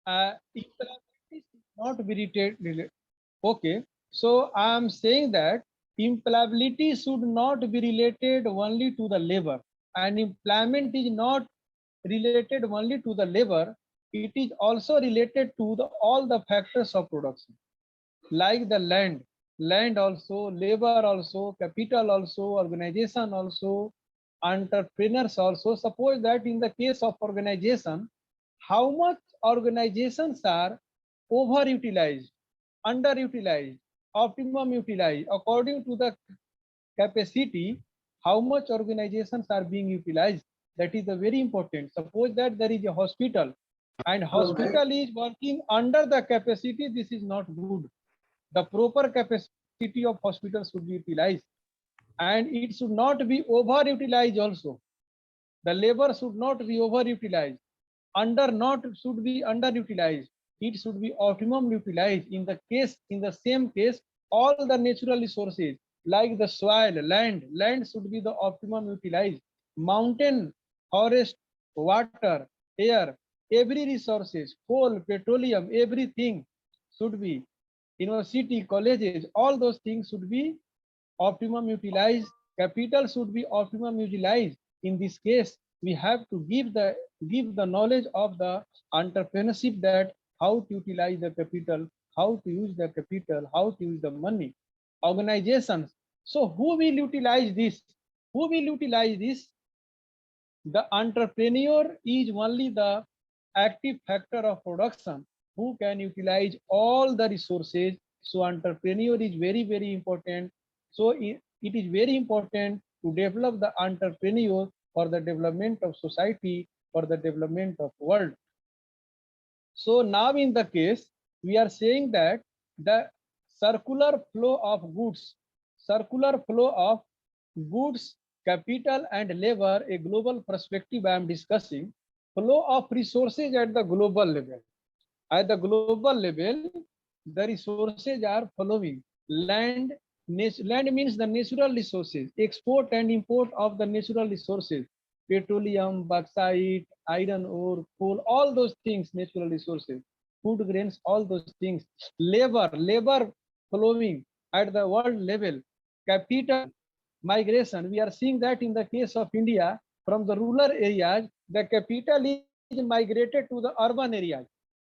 Employability should not be related. Okay, so I am saying that employability should not be related only to the labor, and employment is not related only to the labor. It is also related to the all the factors of production, like the land also, labor also, capital also, organization also, entrepreneurs also. Suppose that in the case of organization, how much organizations are overutilized, underutilized, optimum utilized according to the capacity, how much organizations are being utilized. That is a very important. Suppose that there is a hospital and hospital is working under the capacity, this is not good. The proper capacity of hospital should be utilized, and it should not be overutilized also. The labor should not be overutilized, under not should be underutilized. It should be optimum utilized. In the case, in the same case, all the natural resources like the soil, land should be the optimum utilized. Mountain, forest, water, air, every resources, coal, petroleum, everything should be, university, colleges, all those things should be optimum utilized. Capital should be optimum utilized. In this case, we have to give the knowledge of the entrepreneurship, that how to utilize the capital, how to use the capital, how to use the money. Organizations. So who will utilize this? Who will utilize this? The entrepreneur is only the active factor of production who can utilize all the resources. So entrepreneur is very important. So it is very important to develop the entrepreneur for the development of society, for the development of world. So now in the case, we are saying that the circular flow of goods, circular flow of goods, capital and labor, a global perspective I am discussing, flow of resources at the global level. At the global level, the resources are following. Land, land means the natural resources, export and import of the natural resources, petroleum, bauxite, iron ore, coal, all those things, natural resources, food grains, all those things. Labor following at the world level. Capital, migration. We are seeing that in the case of India, from the rural areas, the capital is migrated to the urban areas.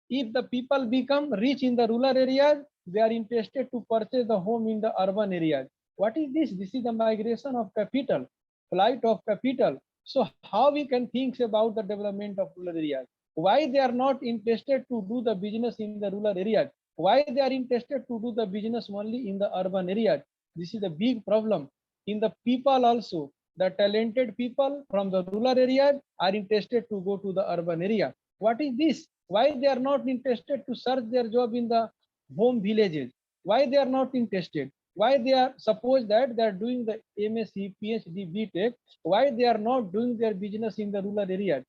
If the people become rich in the rural areas, they are interested to purchase the home in the urban areas. What is this? This is the migration of capital, flight of capital. So how we can think about the development of rural areas? Why they are not interested to do the business in the rural areas? Why they are interested to do the business only in the urban areas? This is a big problem. In the people also, the talented people from the rural areas are interested to go to the urban area. What is this? Why they are not interested to search their job in the home villages? Why they are not interested? Why they are, suppose that they are doing the MSc, PhD, BTech, why they are not doing their business in the rural areas?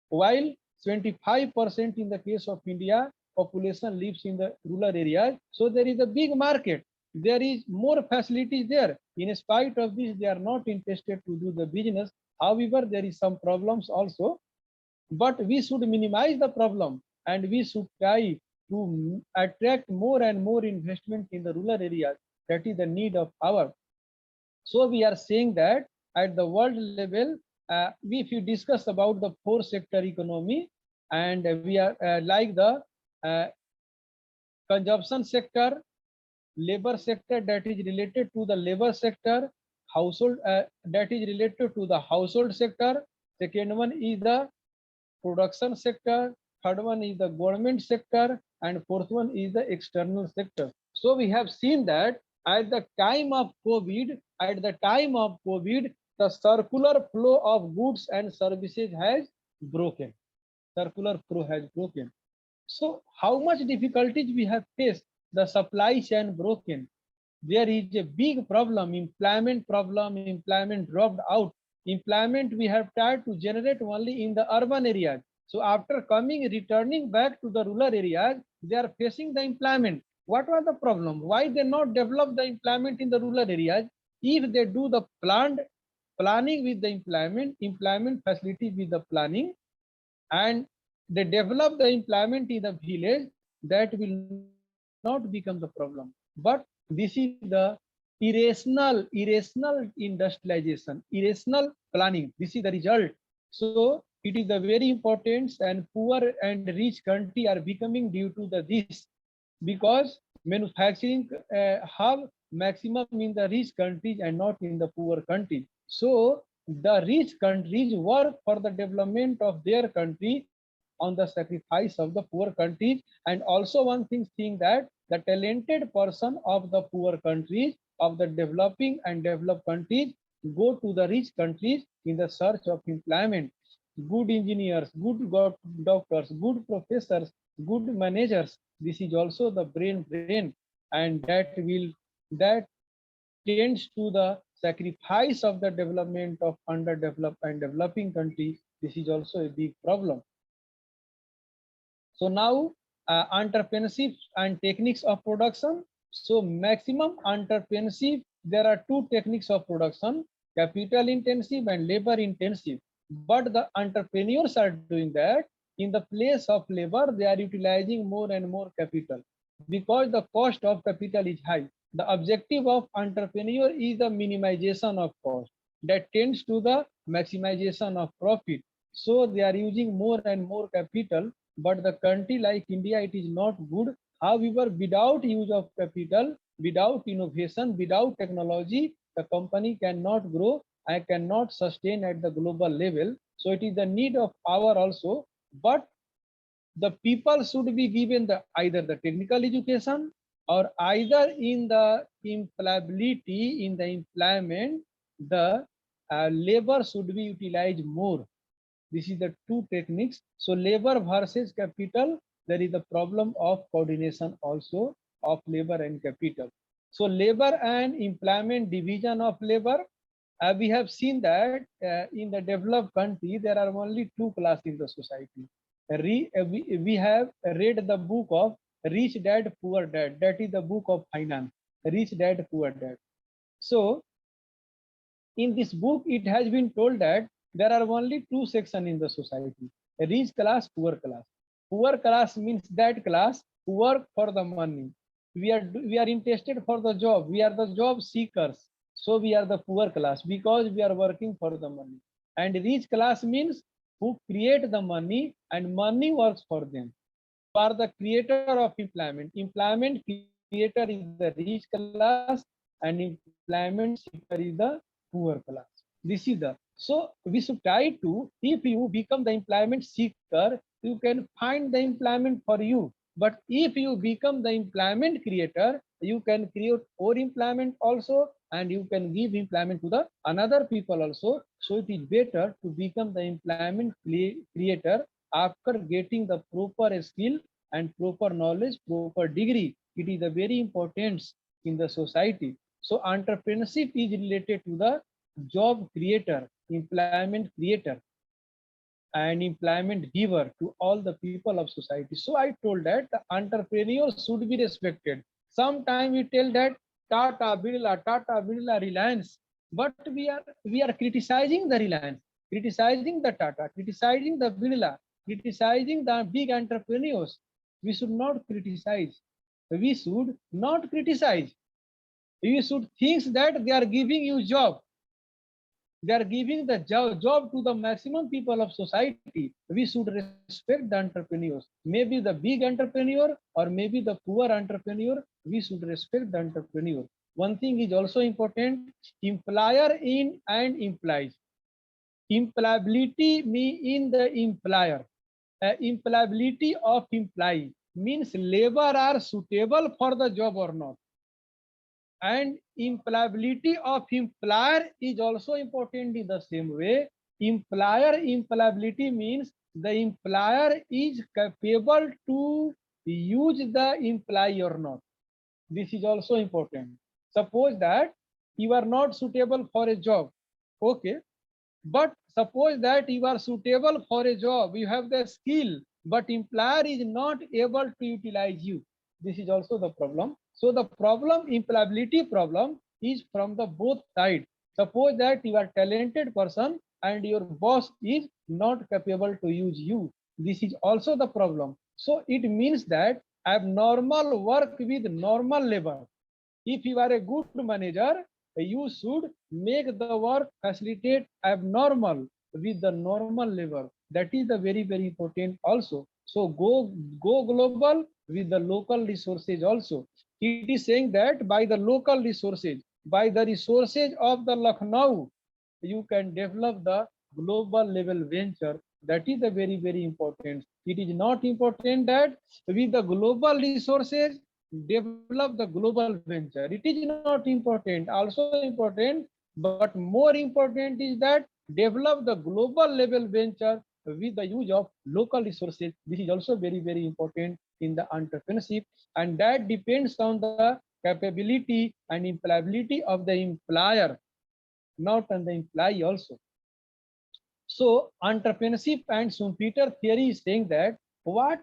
While 25% in the case of India, population lives in the rural areas, so there is a big market. There is more facilities there. In spite of this, they are not interested to do the business. However, there is some problems also, but we should minimize the problem and we should try to attract more and more investment in the rural areas. That is the need of our. So we are saying that at the world level, if you discuss about the four sector economy, and we are like the uh, consumption sector, labor sector, that is related to the labor sector, household that is related to the household sector. Second one is the production sector, third one is the government sector, and fourth one is the external sector. So we have seen that at the time of COVID, the circular flow of goods and services has broken. Circular flow has broken. So how much difficulties we have faced? The supply chain broken. There is a big problem, employment dropped out. Employment we have tried to generate only in the urban areas. So after returning back to the rural areas, they are facing the employment. What was the problem? Why they not develop the employment in the rural areas? If they do the planning with the employment facility with the planning, and they develop the employment in the village, that will not become the problem. But this is the irrational industrialization, irrational planning. This is the result. So it is the very important, and poor and rich country are becoming due to the this, because manufacturing have maximum in the rich countries and not in the poor countries. So the rich countries work for the development of their country on the sacrifice of the poor countries. And also one thing seeing that the talented person of the poor countries, of the developing and developed countries, go to the rich countries in the search of employment. Good engineers, good doctors, good professors, good managers. This is also the brain, and that tends to the sacrifice of the development of underdeveloped and developing countries. This is also a big problem. So now entrepreneurship and techniques of production. So maximum entrepreneurship, there are two techniques of production: capital intensive and labor intensive. But the entrepreneurs are doing that in the place of labor, they are utilizing more and more capital, because the cost of capital is high. The objective of entrepreneur is the minimization of cost that tends to the maximization of profit. So they are using more and more capital. But the country like India, it is not good. However, without use of capital, without innovation, without technology, the company cannot grow and cannot sustain at the global level. So it is the need of our also. But the people should be given the either the technical education, or either in the employability, in the employment, the labor should be utilized more. This is the two techniques. So labor versus capital, there is the problem of coordination also of labor and capital. So labor and employment division of labor, we have seen that in the developed country, there are only two classes in the society. We have read the book of Rich Dad, Poor Dad. That is the book of finance, Rich Dad, Poor Dad. So in this book, it has been told that there are only two sections in the society: a rich class, poor class. Poor class means that class who work for the money. We are interested for the job. We are the job seekers. So we are the poor class because we are working for the money. And rich class means who create the money and money works for them. You are the creator of employment. Employment creator is the rich class, and employment seeker is the poor class. This is the, so we should try to, if you become the employment seeker, you can find the employment for you. But if you become the employment creator, you can create more employment also, and you can give employment to the another people also. So it is better to become the employment creator after getting the proper skill and proper knowledge, proper degree. It is a very important in the society. So entrepreneurship is related to the job creator, employment creator, and employment giver to all the people of society. So I told that the entrepreneurs should be respected. Sometimes we tell that Tata Birla, Reliance, but we are criticizing the Reliance, criticizing the Tata, criticizing the Birla, criticizing the big entrepreneurs. We should not criticize. We should not criticize. You should think that they are giving you job. They are giving the job to the maximum people of society. We should respect the entrepreneurs. Maybe the big entrepreneur or maybe the poor entrepreneur, we should respect the entrepreneur. One thing is also important: employer in and implies. Employability in the employer. Employability of employee means labor are suitable for the job or not. And employability of employer is also important in the same way. Employer employability means the employer is capable to use the employee or not. This is also important. Suppose that you are not suitable for a job, okay, but suppose that you are suitable for a job, you have the skill, but employer is not able to utilize you. This is also the problem. So the problem, employability problem, is from the both sides. Suppose that you are talented person and your boss is not capable to use you. This is also the problem. So it means that abnormal work with normal labor. If you are a good manager, you should make the work facilitate abnormal with the normal labor. That is the very, very important also. So go global with the local resources also. It is saying that by the local resources, by the resources of the Lucknow, you can develop the global level venture. That is the very, very important. It is not important that with the global resources develop the global venture. It is not important, also important, but more important is that develop the global level venture with the use of local resources. This is also very, very important in the entrepreneurship, and that depends on the capability and employability of the employer, not on the employee also. So entrepreneurship and Schumpeter theory is saying that what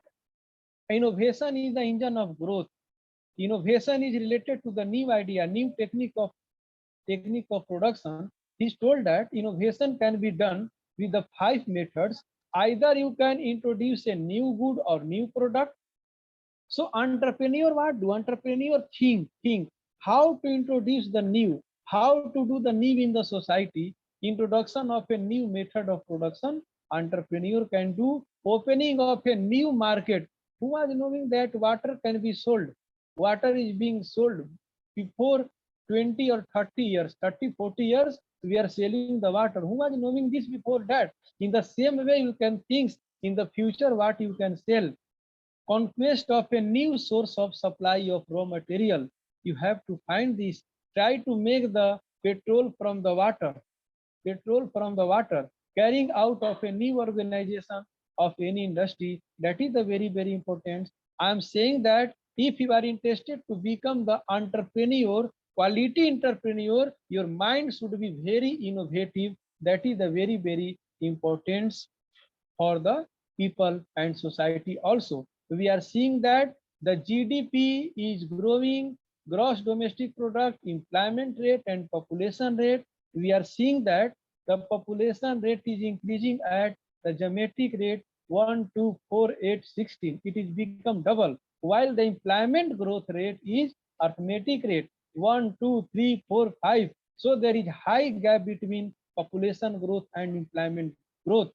innovation is the engine of growth. Innovation is related to the new idea, new technique of production. He's told that innovation can be done with the 5 methods. Either you can introduce a new good or new product. So entrepreneur, what do entrepreneur think how to introduce the new, how to do the new in the society, introduction of a new method of production. Entrepreneur can do opening of a new market. Who was knowing that water can be sold? Water is being sold before 20 or 30 years, 30, 40 years, we are selling the water. Who was knowing this before that? In the same way, you can think in the future what you can sell. Conquest of a new source of supply of raw material. You have to find this. Try to make the petrol from the water. Petrol from the water. Carrying out of a new organization of any industry. That is the very, very important. I am saying that if you are interested to become the entrepreneur, quality entrepreneur, your mind should be very innovative. That is the very, very important for the people and society also. We are seeing that the GDP is growing, gross domestic product, employment rate and population rate. We are seeing that the population rate is increasing at the geometric rate 1, 2, 4, 8, 16. It is become double, while the employment growth rate is arithmetic rate 1, 2, 3, 4, 5. So there is high gap between population growth and employment growth.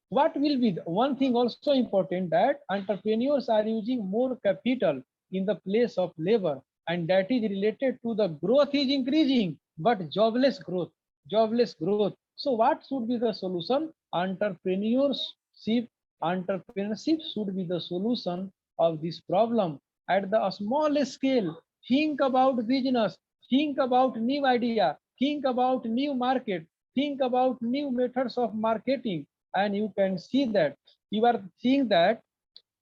What will be the one thing also important, that entrepreneurs are using more capital in the place of labor, and that is related to the growth is increasing but jobless growth. So what should be the solution? Entrepreneurship should be the solution of this problem at the small scale. Think about business, think about new idea, think about new market, think about new methods of marketing, and you can see that you are seeing that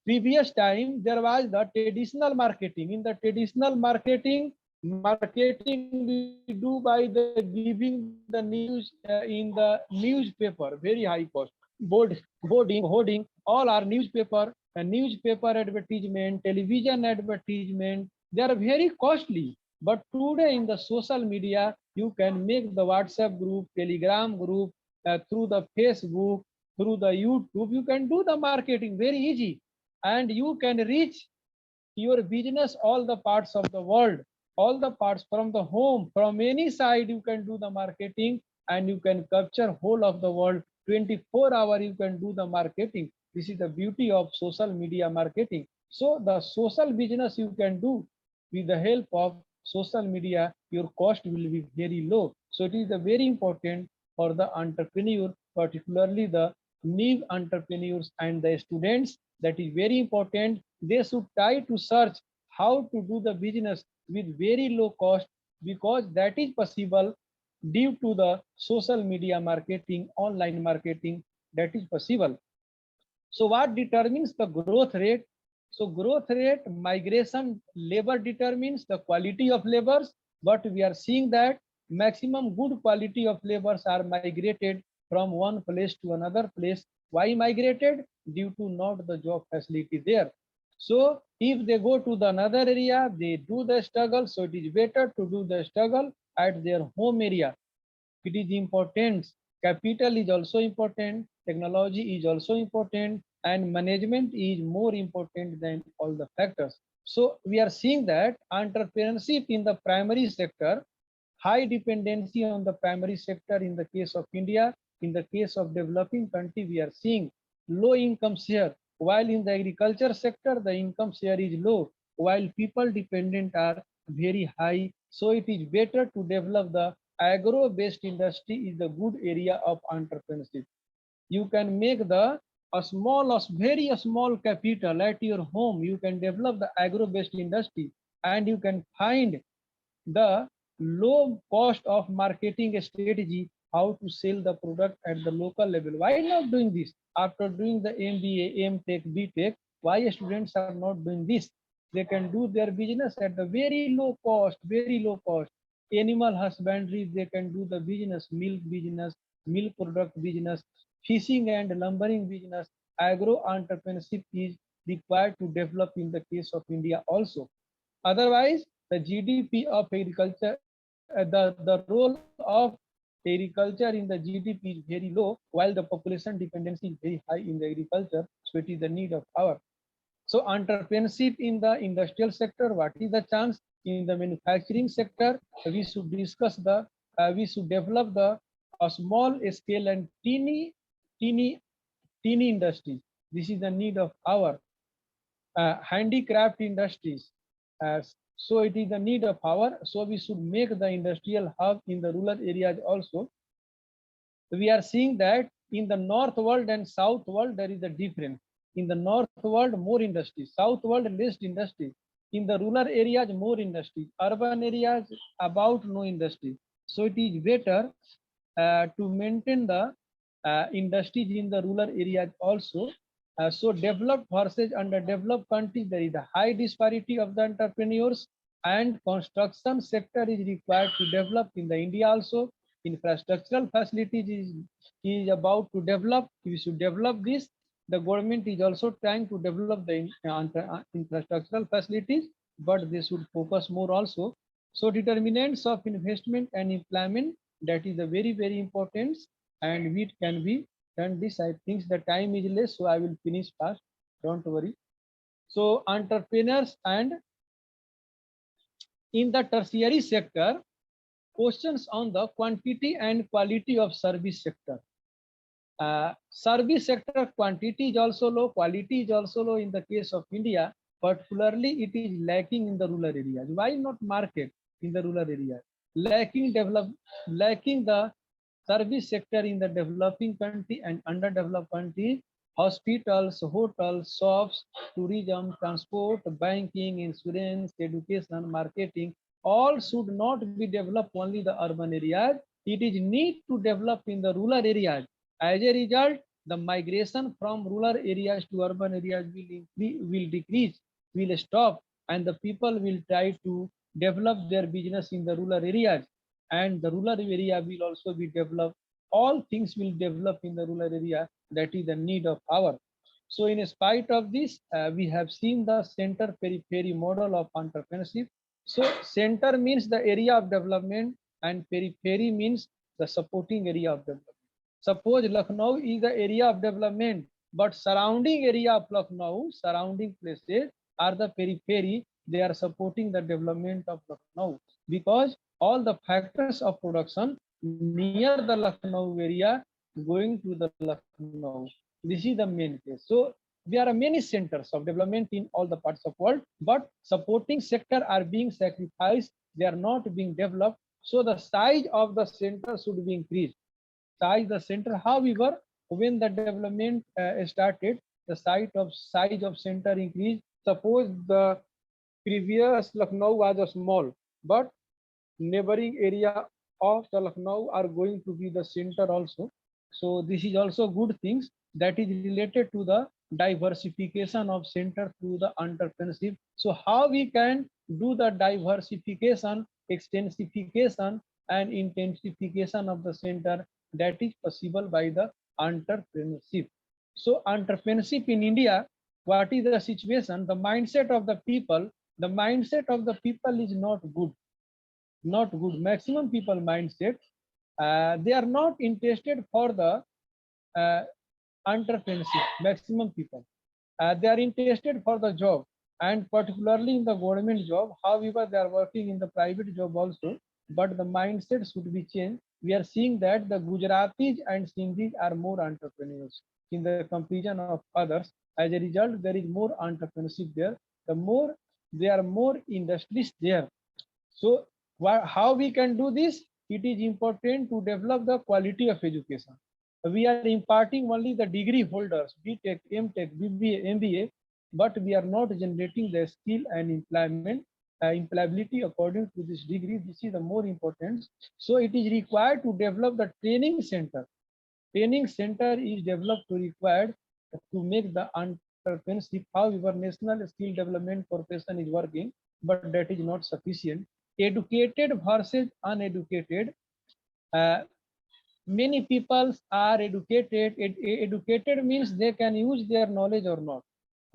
previous time there was the traditional marketing. In the traditional marketing we do by the giving the news in the newspaper, very high cost, hoarding, all are newspaper and newspaper advertisement, television advertisement, they are very costly. But today in the social media you can make the WhatsApp group, Telegram group, through the Facebook, through the YouTube, you can do the marketing very easy, and you can reach your business all the parts of the world, all the parts from the home, from any side you can do the marketing, and you can capture whole of the world. 24 hours you can do the marketing. This is the beauty of social media marketing. So the social business you can do with the help of social media, your cost will be very low. So it is the very important for the entrepreneur, particularly the new entrepreneurs and the students. That is very important. They should try to search how to do the business with very low cost, because that is possible due to the social media marketing, online marketing, that is possible. So what determines the growth rate? So growth rate, migration, labor determines the quality of labors, but we are seeing that maximum good quality of labors are migrated from one place to another place. Why migrated? Due to not the job facility there. So if they go to the another area, they do the struggle. So it is better to do the struggle at their home area. It is important. Capital is also important. Technology is also important. and management is more important than all the factors. So we are seeing that entrepreneurship in the primary sector, high dependency on the primary sector in the case of India. In the case of developing country, we are seeing low income share, while in the agriculture sector, the income share is low, while people dependent are very high. So it is better to develop the agro-based industry is the good area of entrepreneurship. You can make the a very small capital at your home. You can develop the agro-based industry, and you can find the low cost of marketing strategy, how to sell the product at the local level. Why not doing this? After doing the MBA, M.Tech, B.Tech, why students are not doing this? They can do their business at the very low cost, very low cost. Animal husbandry, they can do the business, milk product business, fishing and lumbering business. Agro entrepreneurship is required to develop in the case of India also. Otherwise, the GDP of agriculture, the role of agriculture in the GDP is very low, while the population dependency is very high in the agriculture. So it is the need of our. So entrepreneurship in the industrial sector, what is the chance? In the manufacturing sector, we should discuss we should develop the a small scale and teeny, teeny industries. This is the need of our handicraft industries. So it is the need of our, so we should make the industrial hub in the rural areas also. We are seeing that in the north world and south world, there is a difference. In the north world, more industries, south world, less industries. In the rural areas, more industries, urban areas, about no industry. So it is better to maintain the industries in the rural areas also. So developed versus underdeveloped countries, there is a high disparity of the entrepreneurs, and construction sector is required to develop in the India also. Infrastructural facilities is about to develop. We should develop this. The government is also trying to develop the infrastructural facilities, but they should focus more also. So determinants of investment and employment, that is a very, very important, and it can be done this. I think the time is less, so I will finish fast. Don't worry. So entrepreneurs and in the tertiary sector, questions on the quantity and quality of service sector. Service sector quantity is also low, quality is also low in the case of India, particularly it is lacking in the rural areas. Why not market in the rural areas? Lacking the service sector in the developing country and underdeveloped countries, hospitals, hotels, shops, tourism, transport, banking, insurance, education, marketing, all should not be developed only the urban areas. It is need to develop in the rural areas. As a result, the migration from rural areas to urban areas will decrease, will stop, and the people will try to develop their business in the rural areas, and the rural area will also be developed. All things will develop in the rural area. That is the need of our. So in spite of this, we have seen the center periphery model of entrepreneurship. So center means the area of development, and periphery means the supporting area of development. Suppose Lucknow is the area of development, but surrounding area of Lucknow, surrounding places are the periphery. They are supporting the development of Lucknow, because all the factors of production near the Lucknow area going to the Lucknow. This is the main case. So there are many centers of development in all the parts of world, but supporting sector are being sacrificed. They are not being developed. So the size of the center should be increased. Size the center. However, when the development started, the size of center increased. Suppose the previous Lucknow was a small, but neighboring area of the Lucknow are going to be the center also. So this is also good things that is related to the diversification of center through the entrepreneurship. So how we can do the diversification, extensification, and intensification of the center, that is possible by the entrepreneurship. So entrepreneurship in India, what is the situation? The mindset of the people is not good. Not good. Maximum people mindset, they are not interested for the entrepreneurship, maximum people. They are interested for the job and particularly in the government job. However, they are working in the private job also, but the mindset should be changed. We are seeing that the Gujaratis and Sindhis are more entrepreneurs in the comparison of others. As a result, there is more entrepreneurship there. The more there are more industries there. So how we can do this? It is important to develop the quality of education. We are imparting only the degree holders, BTech, MTech, BBA, MBA, but we are not generating the skill and employability according to this degree. This is the more important. So it is required to develop the training center. Training center is developed to required to make the entrepreneurship. However, National Skill Development Corporation is working, but that is not sufficient. Educated versus uneducated. Uh, Many people are educated. Educated means they can use their knowledge or not.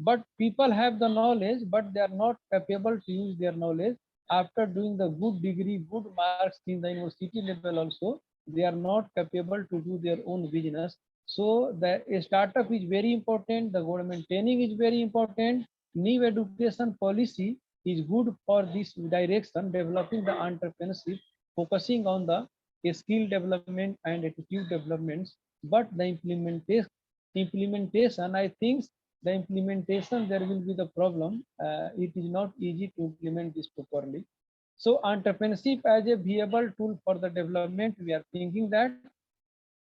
But people have the knowledge, but they are not capable to use their knowledge. After doing the good degree, good marks in the university level also, they are not capable to do their own business. So the startup is very important. The government training is very important. New education policy is good for this direction, developing the entrepreneurship, focusing on the skill development and attitude developments. But the implementation, I think the implementation, there will be the problem. It is not easy to implement this properly. So entrepreneurship as a viable tool for the development, we are thinking that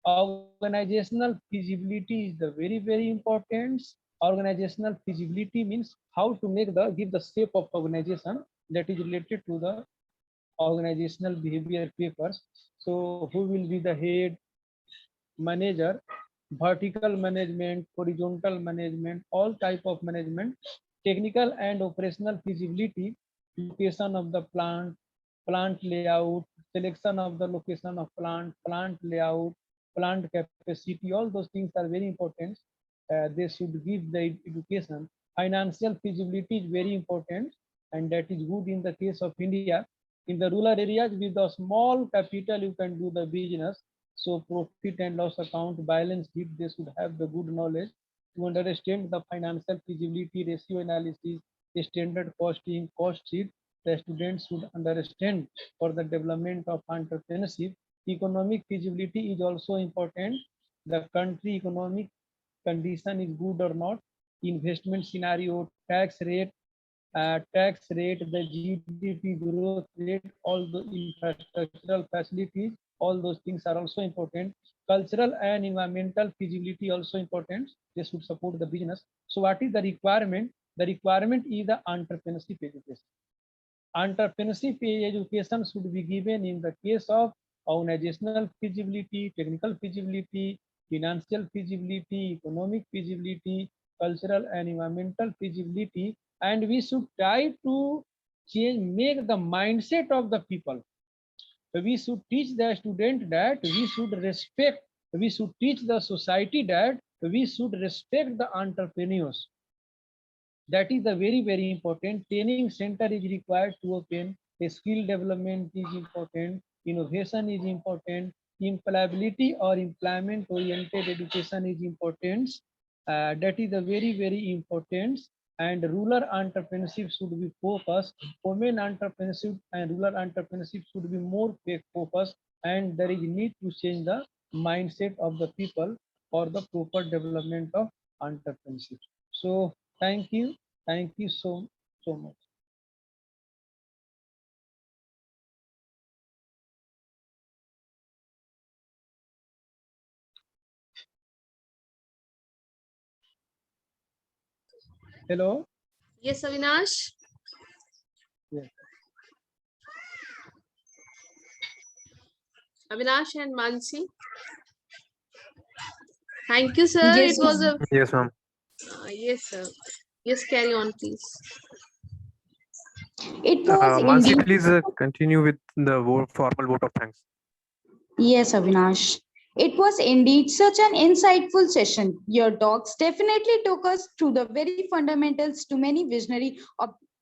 organizational feasibility is the very important. Organizational feasibility means how to make the give the shape of organization that is related to the organizational behavior papers. So who will be the head, manager, vertical management, horizontal management, all type of management, technical and operational feasibility, location of the plant, plant layout, selection of the location of plant, plant layout, plant capacity, all those things are very important. They should give the education. Financial feasibility is very important, and that is good in the case of India. In the rural areas with a small capital, you can do the business. So profit and loss account, balance sheet, they should have the good knowledge to understand the financial feasibility, ratio analysis, standard costing, cost sheet. The students should understand for the development of entrepreneurship. Economic feasibility is also important. The country economic condition is good or not, investment scenario, tax rate, the GDP growth rate, all the infrastructural facilities, all those things are also important. Cultural and environmental feasibility also important. They should support the business. So what is the requirement? The requirement is the entrepreneurship education. Entrepreneurship education should be given in the case of organizational feasibility, technical feasibility, financial feasibility, economic feasibility, cultural and environmental feasibility, and we should try to change, make the mindset of the people. We should teach the student that we should teach the society that we should respect the entrepreneurs. That is the very important. Training center is required to open. A skill development is important. Innovation is important. Employability or employment oriented education is important. That is a very important. And rural entrepreneurship should be focused. Women entrepreneurship and rural entrepreneurship should be more focused. And there is need to change the mindset of the people for the proper development of entrepreneurship. So thank you. Thank you so much. Hello. Yes, Avinash. Yes. Avinash and Mansi. Thank you, sir. Yes, It was a Yes, ma'am. yes, sir. Yes, carry on, please. it was Mansi, indeed. please continue with the formal vote of thanks. Yes, Avinash. It was indeed such an insightful session. Your dogs definitely took us through the very fundamentals to many visionary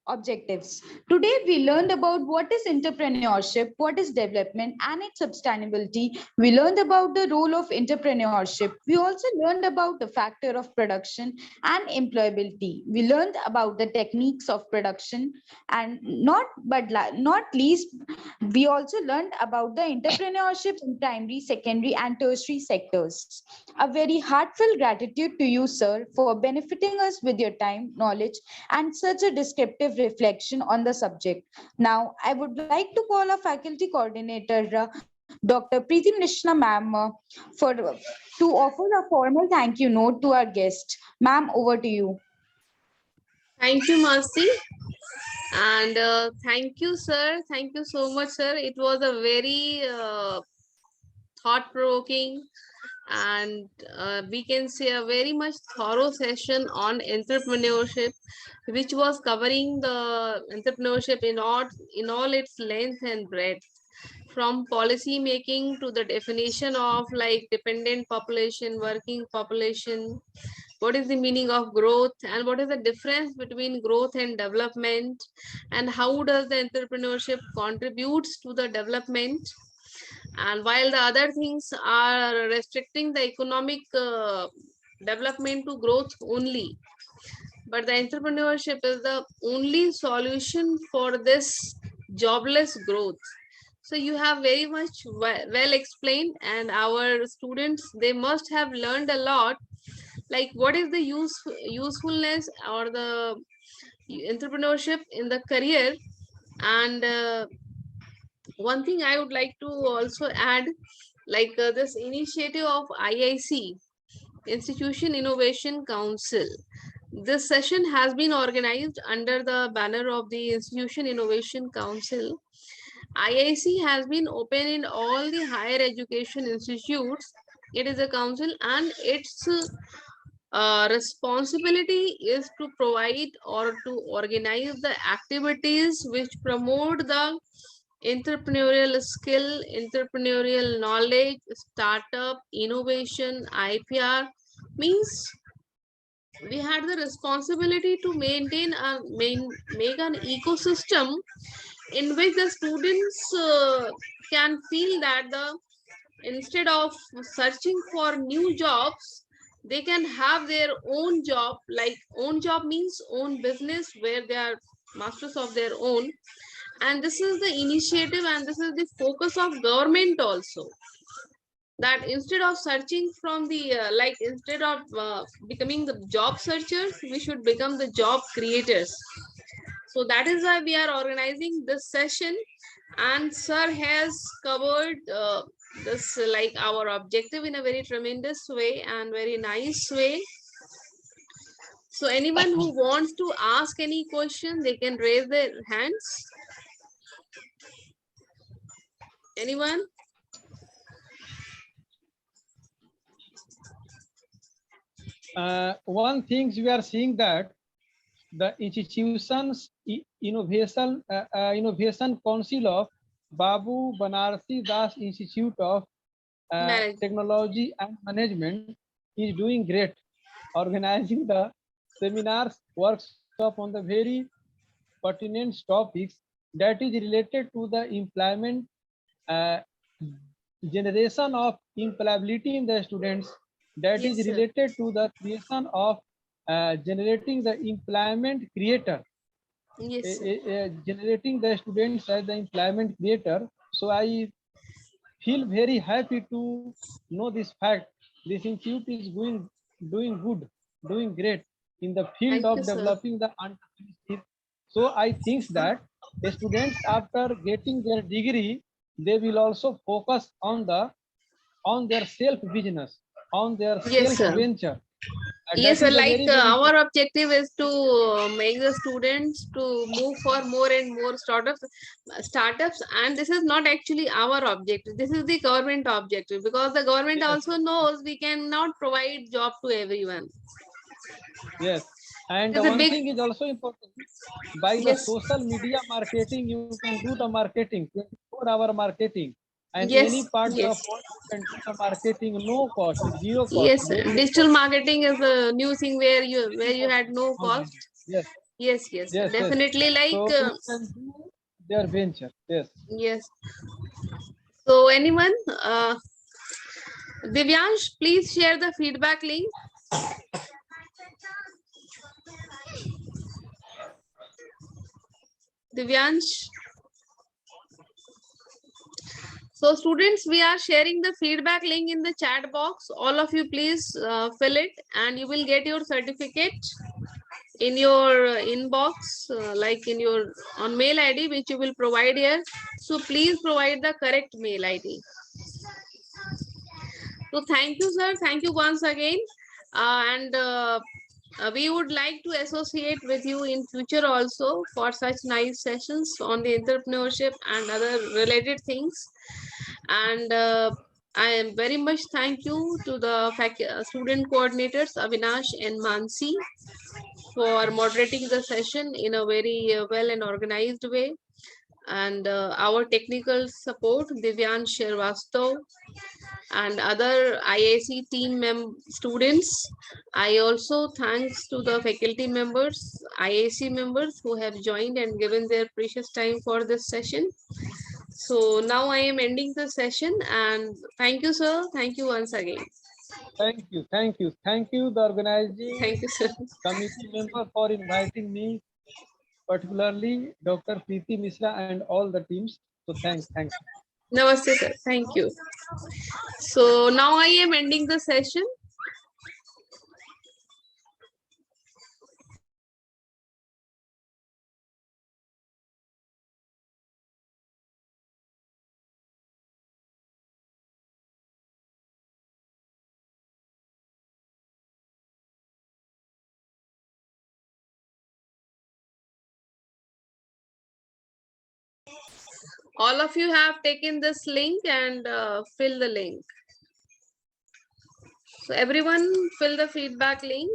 objectives. Today, we learned about what is entrepreneurship, what is development, and its sustainability. We learned about the role of entrepreneurship. We also learned about the factor of production and employability. We learned about the techniques of production, and not least, we also learned about the entrepreneurship in primary, secondary, and tertiary sectors. A very heartfelt gratitude to you, sir, for benefiting us with your time, knowledge, and such a descriptive reflection on the subject. Now, I would like to call our faculty coordinator, Dr. Preeti Mishra ma'am, to offer a formal thank you note to our guest. Ma'am, over to you. Thank you, Mercy. And thank you, sir. Thank you so much, sir. It was a very thought-provoking and we can say a very much thorough session on entrepreneurship, which was covering the entrepreneurship in all its length and breadth, from policy making to the definition of like dependent population, working population, what is the meaning of growth, and what is the difference between growth and development, and how does the entrepreneurship contributes to the development. And while the other things are restricting the economic development to growth only, but the entrepreneurship is the only solution for this jobless growth. So you have very much well explained, and our students, they must have learned a lot, like what is the usefulness or the entrepreneurship in the career. And one thing I would like to also add, like this initiative of IIC, Institution Innovation Council. This session has been organized under the banner of the Institution Innovation Council. IIC has been open in all the higher education institutes. It is a council, and its responsibility is to provide or to organize the activities which promote the entrepreneurial skill, entrepreneurial knowledge, startup, innovation, IPR. Means we had the responsibility to maintain a make an ecosystem in which the students can feel that the instead of searching for new jobs, they can have their own job. Like own job means own business where they are masters of their own. And this is the initiative, and this is the focus of government also, that instead of searching from the like instead of becoming the job searchers, we should become the job creators. So that is why we are organizing this session, and sir has covered this like our objective in a very tremendous way and very nice way. So anyone who wants to ask any question, they can raise their hands. Anyone? One thing we are seeing that the institutions innovation council of Babu Banarsi Das Institute of Technology and Management is doing great, organizing the seminars, workshop on the very pertinent topics that is related to the employment, generation of employability in the students, that Yes, is sir. related to the creation of generating the employment creator. Yes, sir. Generating the students as the employment creator. So I feel very happy to know this fact. This institute is doing good, doing great in the field Thank you, of sir. developing the entrepreneurship. So I think that the students, after getting their degree, they will also focus on their self business, on their Yes, self sir. venture. Yes, That sir. is a Like very very our important. objective is to make the students to move for more and more startups, and this is not actually our objective. This is the government objective, because the government Yes, also knows we cannot provide job to everyone. yes. And It's a one big thing is also important. By the yes, social media marketing, you can do the marketing, 24-hour marketing, and any yes, parts yes, of world you can do the marketing, no cost, zero cost, yes. very low Digital cost. marketing is a new thing where you had no Online. cost. Yes, Yes, yes, Yes, yes. definitely. Like, So we can do their venture. Yes. yes. So anyone, Divyansh, please share the feedback link. Divyansh. So students, we are sharing the feedback link in the chat box. All of you please fill it and you will get your certificate in your inbox, like in your on mail ID, which you will provide here. So please provide the correct mail ID. So thank you, sir. Thank you once again. And we would like to associate with you in future also for such nice sessions on the entrepreneurship and other related things. And I am very much thank you to the student coordinators Avinash and Mansi for moderating the session in a very well and organized way. And our technical support, Divyan Shervastav and other IAC team students. I also thanks to the faculty members, IAC members who have joined and given their precious time for this session. So now I am ending the session and thank you, sir. Thank you once again. Thank you. Thank you. Thank you, the organizing Thank you, sir. committee member, for inviting me, particularly Dr. Preeti Mishra and all the teams. So thanks. Thanks. Namaste, sir. Thank you. So now I am ending the session. All of you have taken this link and fill the link. So everyone fill the feedback link.